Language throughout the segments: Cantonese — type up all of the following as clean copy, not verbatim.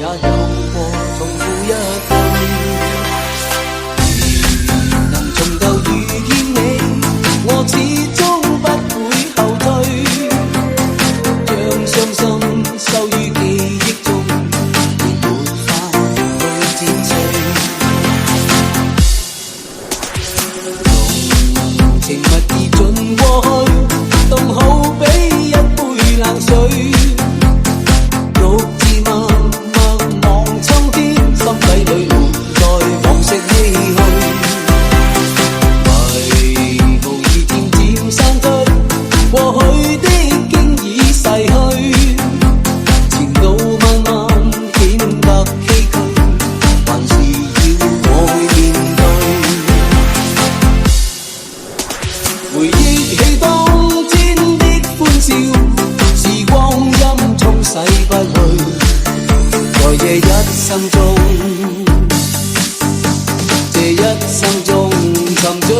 也有過重複一句。如能從頭遇見你，我始終不會後退，將傷心收於記憶中，亦沒法去剪碎。濃情蜜意盡過去，凍好比一杯冷水。回憶起當天的歡笑，時光陰沖洗不去，在這一生中，這一生中沉醉。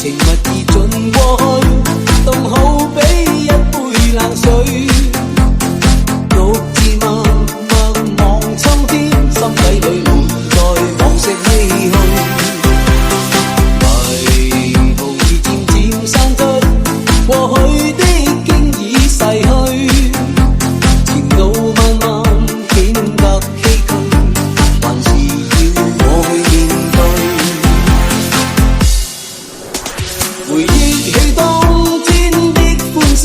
情蜜意盡過去，凍好比一杯冷水，獨自默默望秋天，心底裏滿載往昔唏噓。迷途已漸漸散退，過去的經已逝去，前路漫漫顯得崎嶇，還是要我去面對。回憶起當天的歡笑，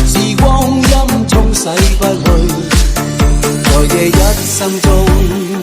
時光陰沖洗不去，在這一生中。